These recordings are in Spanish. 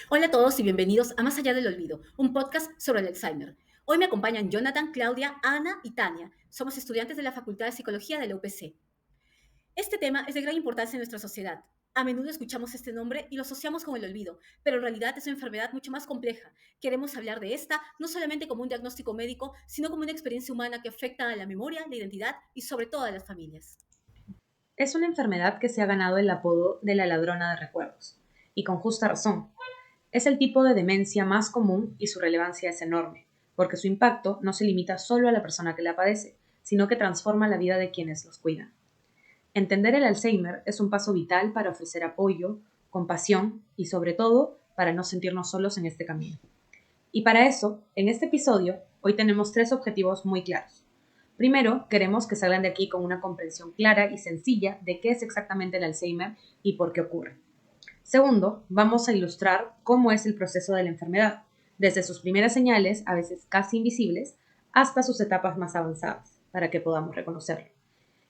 Hola a todos y bienvenidos a Más allá del olvido, un podcast sobre el Alzheimer. Hoy me acompañan Jonathan, Claudia, Ana y Tania. Somos estudiantes de la Facultad de Psicología de la UPC. Este tema es de gran importancia en nuestra sociedad. A menudo escuchamos este nombre y lo asociamos con el olvido, pero en realidad es una enfermedad mucho más compleja. Queremos hablar de esta no solamente como un diagnóstico médico, sino como una experiencia humana que afecta a la memoria, la identidad y sobre todo a las familias. Es una enfermedad que se ha ganado el apodo de la ladrona de recuerdos, y con justa razón. Es el tipo de demencia más común y su relevancia es enorme, porque su impacto no se limita solo a la persona que la padece, sino que transforma la vida de quienes los cuidan. Entender el Alzheimer es un paso vital para ofrecer apoyo, compasión y sobre todo para no sentirnos solos en este camino. Y para eso, en este episodio, hoy tenemos tres objetivos muy claros. Primero, queremos que salgan de aquí con una comprensión clara y sencilla de qué es exactamente el Alzheimer y por qué ocurre. Segundo, vamos a ilustrar cómo es el proceso de la enfermedad, desde sus primeras señales, a veces casi invisibles, hasta sus etapas más avanzadas, para que podamos reconocerlo.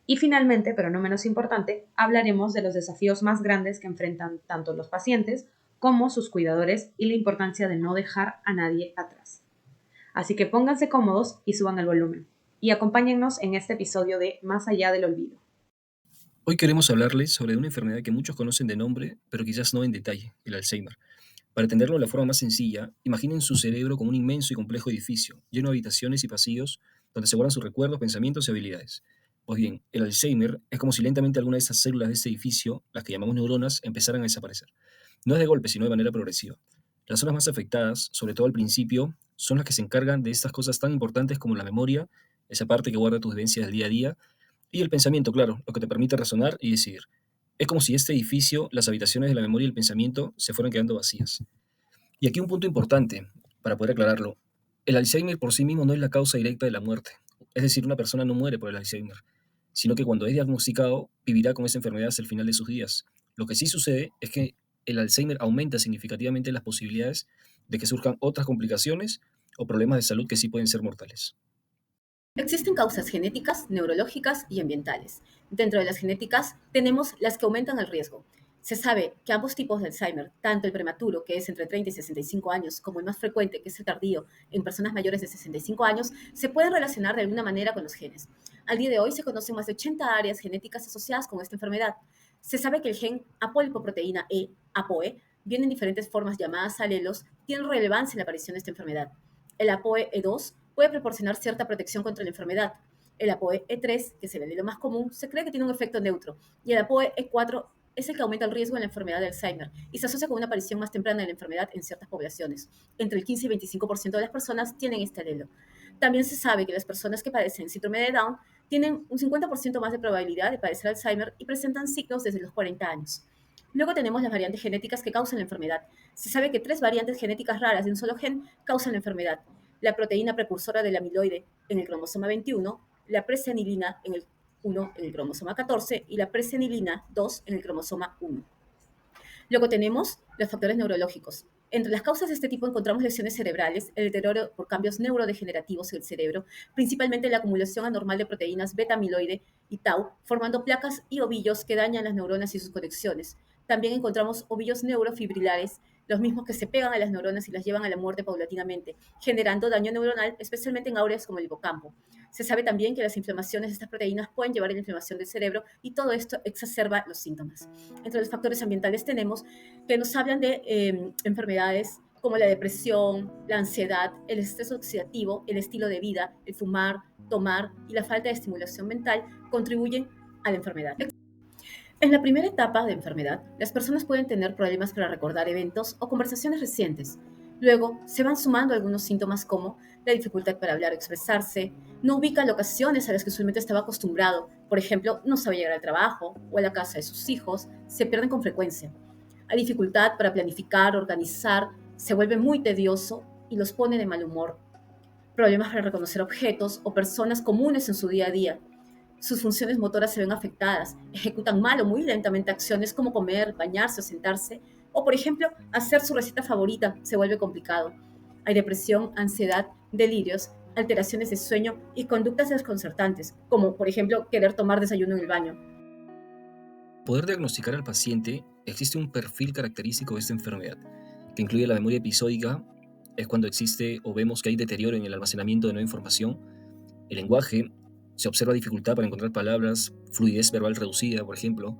Y finalmente, pero no menos importante, hablaremos de los desafíos más grandes que enfrentan tanto los pacientes como sus cuidadores y la importancia de no dejar a nadie atrás. Así que pónganse cómodos y suban el volumen. Y acompáñennos en este episodio de Más allá del olvido. Hoy queremos hablarles sobre una enfermedad que muchos conocen de nombre, pero quizás no en detalle, el Alzheimer. Para entenderlo de la forma más sencilla, imaginen su cerebro como un inmenso y complejo edificio, lleno de habitaciones y pasillos donde se guardan sus recuerdos, pensamientos y habilidades. Pues bien, el Alzheimer es como si lentamente alguna de esas células de este edificio, las que llamamos neuronas, empezaran a desaparecer. No es de golpe, sino de manera progresiva. Las zonas más afectadas, sobre todo al principio, son las que se encargan de estas cosas tan importantes como la memoria, esa parte que guarda tus vivencias del día a día, y el pensamiento, claro, lo que te permite razonar y decidir. Es como si este edificio, las habitaciones de la memoria y el pensamiento, se fueran quedando vacías. Y aquí un punto importante, para poder aclararlo. El Alzheimer por sí mismo no es la causa directa de la muerte. Es decir, una persona no muere por el Alzheimer, sino que cuando es diagnosticado, vivirá con esa enfermedad hasta el final de sus días. Lo que sí sucede es que el Alzheimer aumenta significativamente las posibilidades de que surjan otras complicaciones o problemas de salud que sí pueden ser mortales. Existen causas genéticas, neurológicas y ambientales. Dentro de las genéticas tenemos las que aumentan el riesgo. Se sabe que ambos tipos de Alzheimer, tanto el prematuro, que es entre 30 y 65 años, como el más frecuente, que es el tardío, en personas mayores de 65 años, se pueden relacionar de alguna manera con los genes. Al día de hoy se conocen más de 80 áreas genéticas asociadas con esta enfermedad. Se sabe que el gen apolipoproteína E, ApoE, viene en diferentes formas llamadas alelos, tiene relevancia en la aparición de esta enfermedad. El ApoE-E2 puede proporcionar cierta protección contra la enfermedad. El ApoE-E3, que es el alelo más común, se cree que tiene un efecto neutro, y el ApoE-E4 es el que aumenta el riesgo de la enfermedad de Alzheimer y se asocia con una aparición más temprana de la enfermedad en ciertas poblaciones. Entre el 15 y 25% de las personas tienen este alelo. También se sabe que las personas que padecen síndrome de Down tienen un 50% más de probabilidad de padecer Alzheimer y presentan signos desde los 40 años. Luego tenemos las variantes genéticas que causan la enfermedad. Se sabe que tres variantes genéticas raras de un solo gen causan la enfermedad: la proteína precursora del amiloide en el cromosoma 21, la presenilina en el 1 en el cromosoma 14 y la presenilina 2 en el cromosoma 1. Luego tenemos los factores neurológicos. Entre las causas de este tipo encontramos lesiones cerebrales, el deterioro por cambios neurodegenerativos en el cerebro, principalmente la acumulación anormal de proteínas beta-amiloide y tau, formando placas y ovillos que dañan las neuronas y sus conexiones. También encontramos ovillos neurofibrilares, los mismos que se pegan a las neuronas y las llevan a la muerte paulatinamente, generando daño neuronal, especialmente en áreas como el hipocampo. Se sabe también que las inflamaciones de estas proteínas pueden llevar a la inflamación del cerebro y todo esto exacerba los síntomas. Entre los factores ambientales tenemos que nos hablan de enfermedades como la depresión, la ansiedad, el estrés oxidativo, el estilo de vida, el fumar, tomar y la falta de estimulación mental contribuyen a la enfermedad. En la primera etapa de enfermedad, las personas pueden tener problemas para recordar eventos o conversaciones recientes. Luego, se van sumando algunos síntomas como la dificultad para hablar o expresarse, no ubica locaciones a las que usualmente estaba acostumbrado, por ejemplo, no sabe llegar al trabajo o a la casa de sus hijos, se pierden con frecuencia. Hay dificultad para planificar, organizar, se vuelve muy tedioso y los pone de mal humor. Problemas para reconocer objetos o personas comunes en su día a día. Sus funciones motoras se ven afectadas, ejecutan mal o muy lentamente acciones como comer, bañarse o sentarse, o por ejemplo, hacer su receta favorita se vuelve complicado. Hay depresión, ansiedad, delirios, alteraciones de sueño y conductas desconcertantes, como por ejemplo querer tomar desayuno en el baño. Poder diagnosticar al paciente, existe un perfil característico de esta enfermedad, que incluye la memoria episódica, es cuando existe o vemos que hay deterioro en el almacenamiento de nueva información. El lenguaje, se observa dificultad para encontrar palabras, fluidez verbal reducida, por ejemplo.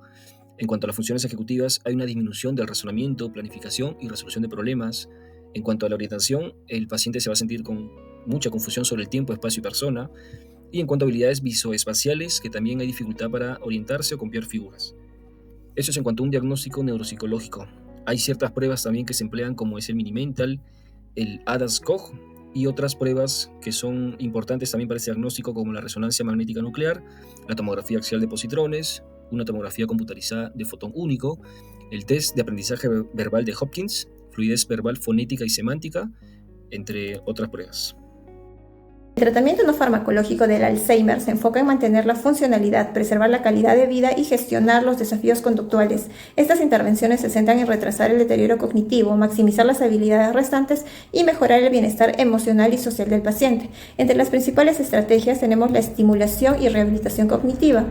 En cuanto a las funciones ejecutivas, hay una disminución del razonamiento, planificación y resolución de problemas. En cuanto a la orientación, el paciente se va a sentir con mucha confusión sobre el tiempo, espacio y persona. Y en cuanto a habilidades visoespaciales, que también hay dificultad para orientarse o copiar figuras. Eso es en cuanto a un diagnóstico neuropsicológico. Hay ciertas pruebas también que se emplean, como es el Mini-Mental, el ADAS-Cog y otras pruebas que son importantes también para este diagnóstico, como la resonancia magnética nuclear, la tomografía axial de positrones, una tomografía computarizada de fotón único, el test de aprendizaje verbal de Hopkins, fluidez verbal fonética y semántica, entre otras pruebas. El tratamiento no farmacológico del Alzheimer se enfoca en mantener la funcionalidad, preservar la calidad de vida y gestionar los desafíos conductuales. Estas intervenciones se centran en retrasar el deterioro cognitivo, maximizar las habilidades restantes y mejorar el bienestar emocional y social del paciente. Entre las principales estrategias tenemos la estimulación y rehabilitación cognitiva.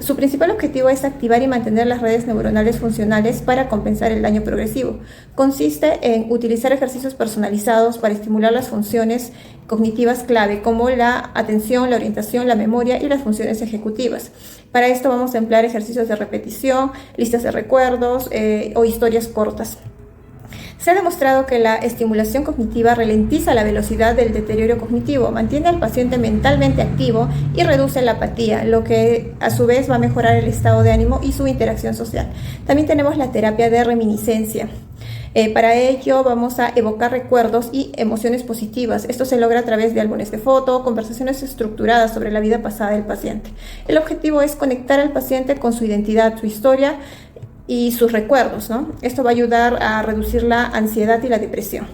Su principal objetivo es activar y mantener las redes neuronales funcionales para compensar el daño progresivo. Consiste en utilizar ejercicios personalizados para estimular las funciones cognitivas clave, como la atención, la orientación, la memoria y las funciones ejecutivas. Para esto vamos a emplear ejercicios de repetición, listas de recuerdos o historias cortas. Se ha demostrado que la estimulación cognitiva ralentiza la velocidad del deterioro cognitivo, mantiene al paciente mentalmente activo y reduce la apatía, lo que a su vez va a mejorar el estado de ánimo y su interacción social. También tenemos la terapia de reminiscencia. Para ello vamos a evocar recuerdos y emociones positivas. Esto se logra a través de álbumes de foto, conversaciones estructuradas sobre la vida pasada del paciente. El objetivo es conectar al paciente con su identidad, su historia y sus recuerdos, ¿no? Esto va a ayudar a reducir la ansiedad y la depresión.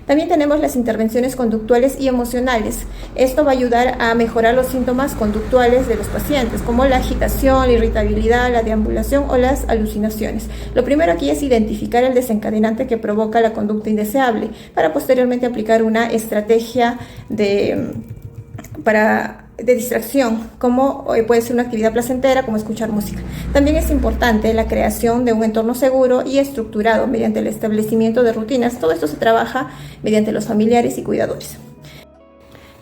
También tenemos las intervenciones conductuales y emocionales. Esto va a ayudar a mejorar los síntomas conductuales de los pacientes, como la agitación, la irritabilidad, la deambulación o las alucinaciones. Lo primero aquí es identificar el desencadenante que provoca la conducta indeseable, para posteriormente aplicar una estrategia de distracción, como puede ser una actividad placentera, como escuchar música. También es importante la creación de un entorno seguro y estructurado mediante el establecimiento de rutinas. Todo esto se trabaja mediante los familiares y cuidadores.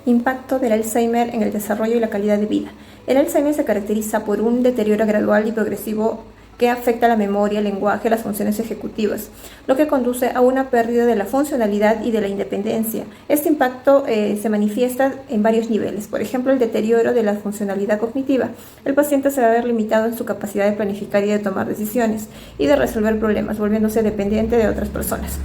Impacto del Alzheimer en el desarrollo y la calidad de vida. El Alzheimer se caracteriza por un deterioro gradual y progresivo que afecta la memoria, el lenguaje, las funciones ejecutivas, lo que conduce a una pérdida de la funcionalidad y de la independencia. Este impacto se manifiesta en varios niveles. Por ejemplo, el deterioro de la funcionalidad cognitiva. El paciente se va a ver limitado en su capacidad de planificar y de tomar decisiones y de resolver problemas, volviéndose dependiente de otras personas.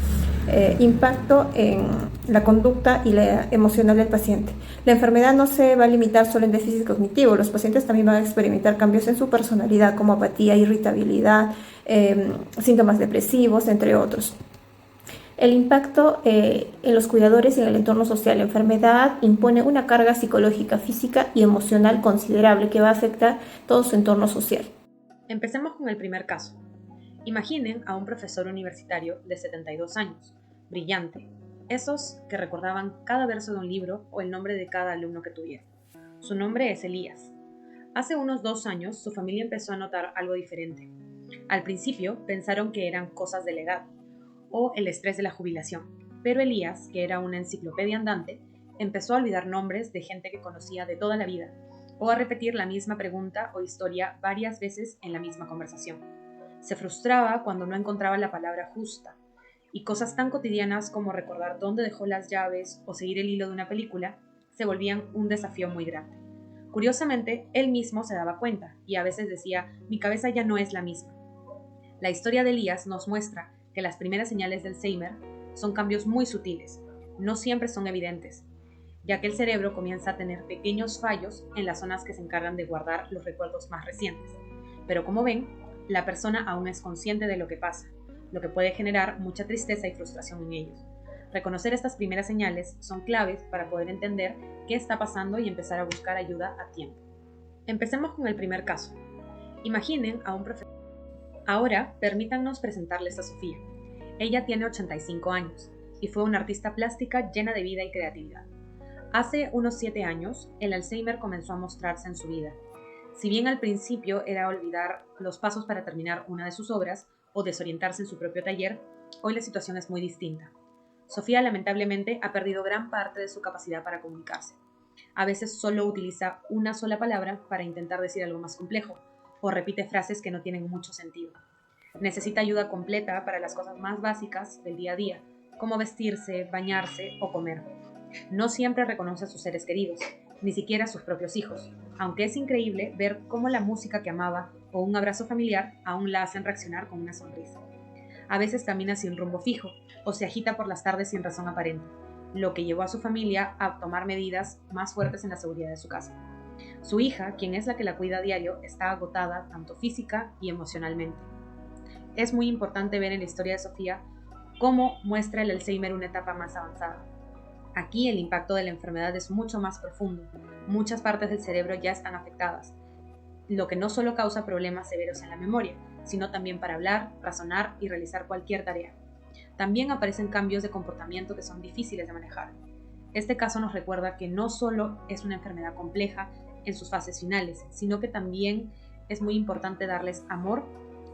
Impacto en la conducta y la emocional del paciente. La enfermedad no se va a limitar solo en déficit cognitivo. Los pacientes también van a experimentar cambios en su personalidad, como apatía, irritabilidad, síntomas depresivos, entre otros. El impacto en los cuidadores y en el entorno social. La enfermedad impone una carga psicológica, física y emocional considerable que va a afectar todo su entorno social. Empecemos con el primer caso. Imaginen a un profesor universitario de 72 años, brillante, esos que recordaban cada verso de un libro o el nombre de cada alumno que tuviera. Su nombre es Elías. Hace unos 2 años su familia empezó a notar algo diferente. Al principio pensaron que eran cosas de la edad o el estrés de la jubilación, pero Elías, que era una enciclopedia andante, empezó a olvidar nombres de gente que conocía de toda la vida o a repetir la misma pregunta o historia varias veces en la misma conversación. Se frustraba cuando no encontraba la palabra justa, y cosas tan cotidianas como recordar dónde dejó las llaves o seguir el hilo de una película se volvían un desafío muy grande. Curiosamente, él mismo se daba cuenta y a veces decía: mi cabeza ya no es la misma. La historia de Elías nos muestra que las primeras señales del Alzheimer son cambios muy sutiles, no siempre son evidentes, ya que el cerebro comienza a tener pequeños fallos en las zonas que se encargan de guardar los recuerdos más recientes. Pero como ven, la persona aún es consciente de lo que pasa, lo que puede generar mucha tristeza y frustración en ellos. Reconocer estas primeras señales son claves para poder entender qué está pasando y empezar a buscar ayuda a tiempo. Empecemos con el primer caso. Imaginen a un profesor. Ahora, permítanos presentarles a Sofía. Ella tiene 85 años y fue una artista plástica llena de vida y creatividad. Hace unos 7 años, el Alzheimer comenzó a mostrarse en su vida. Si bien al principio era olvidar los pasos para terminar una de sus obras o desorientarse en su propio taller, Hoy la situación es muy distinta. Sofía lamentablemente ha perdido gran parte de su capacidad para comunicarse. A veces solo utiliza una sola palabra para intentar decir algo más complejo, o repite frases que no tienen mucho sentido. Necesita ayuda completa para las cosas más básicas del día a día, como vestirse, bañarse o comer. No siempre reconoce a sus seres queridos, ni siquiera a sus propios hijos, aunque es increíble ver cómo la música que amaba o un abrazo familiar aún la hacen reaccionar con una sonrisa. A veces camina sin rumbo fijo o se agita por las tardes sin razón aparente, lo que llevó a su familia a tomar medidas más fuertes en la seguridad de su casa. Su hija, quien es la que la cuida a diario, está agotada tanto física y emocionalmente. Es muy importante ver en la historia de Sofía cómo muestra el Alzheimer una etapa más avanzada. Aquí el impacto de la enfermedad es mucho más profundo. Muchas partes del cerebro ya están afectadas, lo que no solo causa problemas severos en la memoria, sino también para hablar, razonar y realizar cualquier tarea. También aparecen cambios de comportamiento que son difíciles de manejar. Este caso nos recuerda que no solo es una enfermedad compleja en sus fases finales, sino que también es muy importante darles amor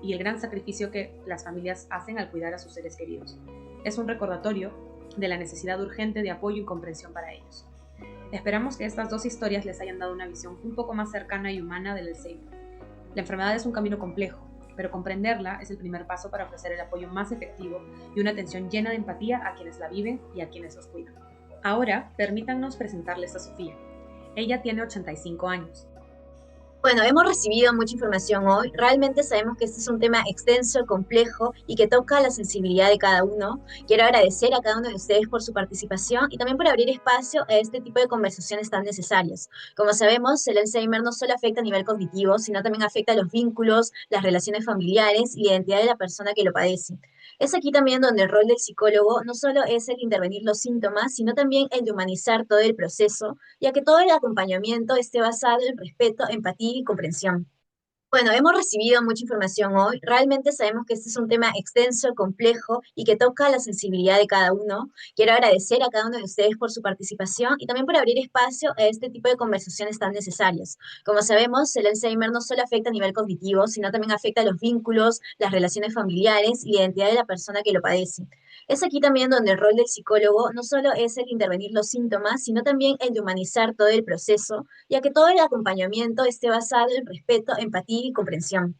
y el gran sacrificio que las familias hacen al cuidar a sus seres queridos. Es un recordatorio de la necesidad urgente de apoyo y comprensión para ellos. Esperamos que estas dos historias les hayan dado una visión un poco más cercana y humana del Alzheimer. La enfermedad es un camino complejo, pero comprenderla es el primer paso para ofrecer el apoyo más efectivo y una atención llena de empatía a quienes la viven y a quienes los cuidan. Ahora, permítannos presentarles a Sofía. Ella tiene 85 años. Bueno, hemos recibido mucha información hoy. Realmente sabemos que este es un tema extenso, complejo y que toca la sensibilidad de cada uno. Quiero agradecer a cada uno de ustedes por su participación y también por abrir espacio a este tipo de conversaciones tan necesarias. Como sabemos, el Alzheimer no solo afecta a nivel cognitivo, sino también afecta a los vínculos, las relaciones familiares y la identidad de la persona que lo padece. Es aquí también donde el rol del psicólogo no solo es el de intervenir los síntomas, sino también el de humanizar todo el proceso, ya que todo el acompañamiento esté basado en respeto, empatía y comprensión. Bueno, hemos recibido mucha información hoy. Realmente sabemos que este es un tema extenso, complejo y que toca la sensibilidad de cada uno. Quiero agradecer a cada uno de ustedes por su participación y también por abrir espacio a este tipo de conversaciones tan necesarias. Como sabemos, el Alzheimer no solo afecta a nivel cognitivo, sino también afecta a los vínculos, las relaciones familiares y la identidad de la persona que lo padece. Es aquí también donde el rol del psicólogo no solo es el de intervenir los síntomas, sino también el de humanizar todo el proceso, ya que todo el acompañamiento esté basado en respeto, empatía y comprensión.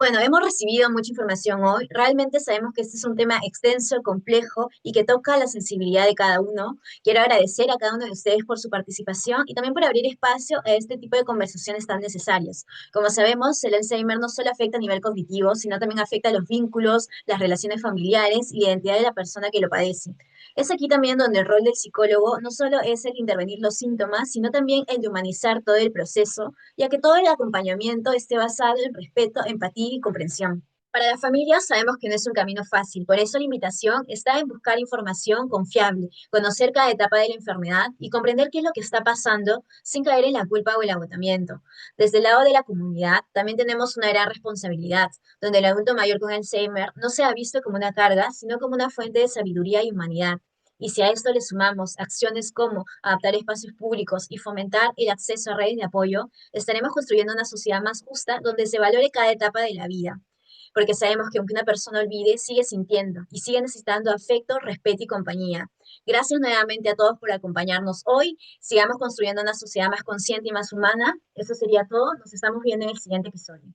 Bueno, hemos recibido mucha información hoy. Realmente sabemos que este es un tema extenso, complejo y que toca la sensibilidad de cada uno. Quiero agradecer a cada uno de ustedes por su participación y también por abrir espacio a este tipo de conversaciones tan necesarias. Como sabemos, el Alzheimer no solo afecta a nivel cognitivo, sino también afecta a los vínculos, las relaciones familiares y la identidad de la persona que lo padece. Es aquí también donde el rol del psicólogo no solo es el de intervenir los síntomas, sino también el de humanizar todo el proceso, ya que todo el acompañamiento esté basado en respeto, empatía y comprensión. Para las familias sabemos que no es un camino fácil, por eso la invitación está en buscar información confiable, conocer cada etapa de la enfermedad y comprender qué es lo que está pasando sin caer en la culpa o el agotamiento. Desde el lado de la comunidad también tenemos una gran responsabilidad, donde el adulto mayor con Alzheimer no sea visto como una carga, sino como una fuente de sabiduría y humanidad. Y si a esto le sumamos acciones como adaptar espacios públicos y fomentar el acceso a redes de apoyo, estaremos construyendo una sociedad más justa donde se valore cada etapa de la vida. Porque sabemos que aunque una persona olvide, sigue sintiendo y sigue necesitando afecto, respeto y compañía. Gracias nuevamente a todos por acompañarnos hoy. Sigamos construyendo una sociedad más consciente y más humana. Eso sería todo. Nos estamos viendo en el siguiente episodio.